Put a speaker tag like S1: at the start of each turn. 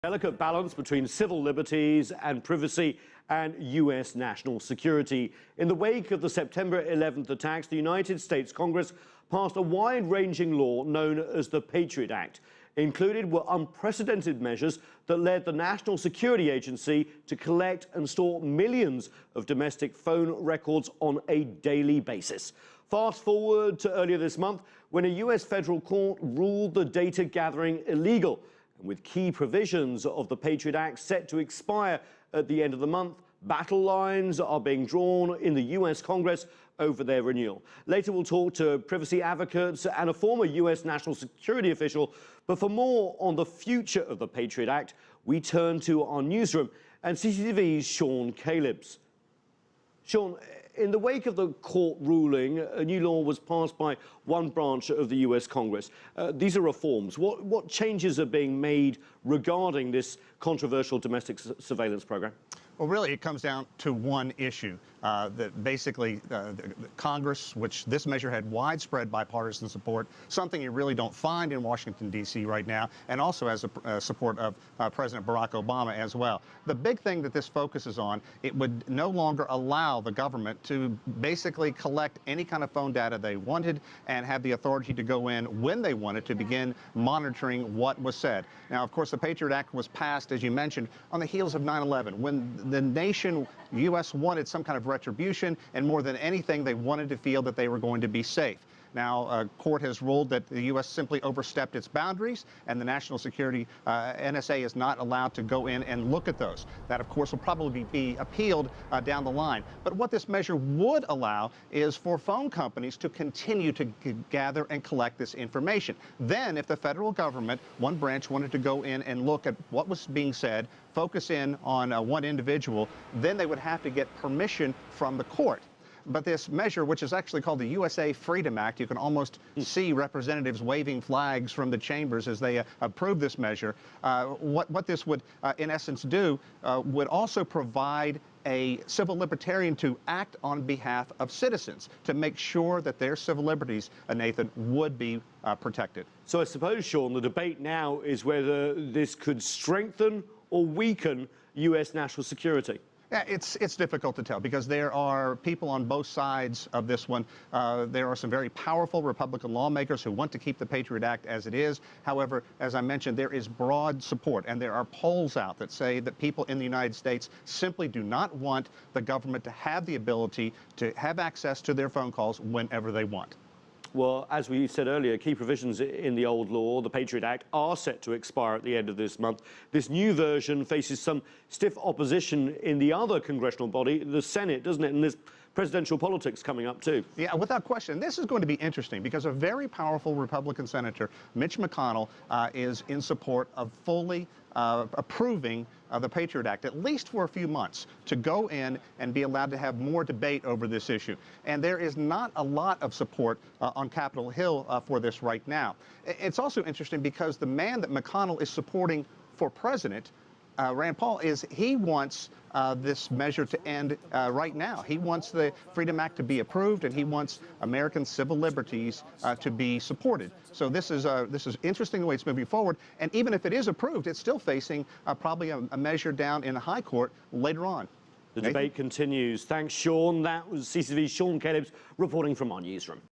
S1: Delicate balance between civil liberties and privacy and U.S. national security. In the wake of the September 11th attacks, the United States Congress passed a wide-ranging law known as the Patriot Act. Included were unprecedented measures that led the National Security Agency to collect and store millions of domestic phone records on a daily basis. Fast forward to earlier this month, when a U.S. federal court ruled the data gathering illegal. With key provisions of the Patriot Act set to expire at the end of the month, battle lines are being drawn in the U.S. Congress over their renewal. Later, we'll talk to privacy advocates and a former U.S. national security official. But for more on the future of the Patriot Act, we turn to our newsroom and CCTV's Sean Calebs. Sean, in the wake of the court ruling, a new law was passed by one branch of the U.S. Congress. These are reforms. What changes are being made regarding this controversial domestic surveillance program?
S2: Well, really, it comes down to one issue, that basically the Congress, which this measure had widespread bipartisan support, something you really don't find in Washington, D.C. right now, and also has the support of President Barack Obama as well. The big thing that this focuses on, it would no longer allow the government to basically collect any kind of phone data they wanted and have the authority to go in when they wanted to begin monitoring what was said. Now, of course, the Patriot Act was passed, as you mentioned, on the heels of 9/11, when the nation, U.S., wanted some kind of retribution, and more than anything, they wanted to feel that they were going to be safe. Now, a court has ruled that the U.S. simply overstepped its boundaries, and the National Security NSA is not allowed to go in and look at those. That, of course, will probably be appealed down the line. But what this measure would allow is for phone companies to continue to gather and collect this information. Then, if the federal government, one branch, wanted to go in and look at what was being said, focus in on one individual, then they would have to get permission from the court. But this measure, which is actually called the USA Freedom Act, you can almost see representatives waving flags from the chambers as they approve this measure. What this would, in essence, do would also provide a civil libertarian to act on behalf of citizens to make sure that their civil liberties, Nathan, would be protected.
S1: So I suppose, Sean, the debate now is whether this could strengthen or weaken U.S. national security.
S2: Yeah, it's difficult to tell because there are people on both sides of this one. There are some very powerful Republican lawmakers who want to keep the Patriot Act as it is. However, as I mentioned, there is broad support, and there are polls out that say that people in the United States simply do not want the government to have the ability to have access to their phone calls whenever they want.
S1: Well, as we said earlier, key provisions in the old law, the Patriot Act, are set to expire at the end of this month. This new version faces some stiff opposition in the other congressional body, the Senate, doesn't it? And there's presidential politics coming up too.
S2: Yeah, without question. This is going to be interesting because a very powerful Republican Senator, Mitch McConnell, is in support of fully approving the Patriot Act, at least for a few months, to go in and be allowed to have more debate over this issue. And there is not a lot of support on Capitol Hill for this right now. It's also interesting because the man that McConnell is supporting for president, Rand Paul, he wants this measure to end right now. He wants the Freedom Act to be approved, and he wants American civil liberties to be supported. So this is interesting the way it's moving forward. And even if it is approved, it's still facing probably a measure down in the high court later on.
S1: The debate continues. Thanks, Sean. That was CCTV's Sean Calebs reporting from our newsroom.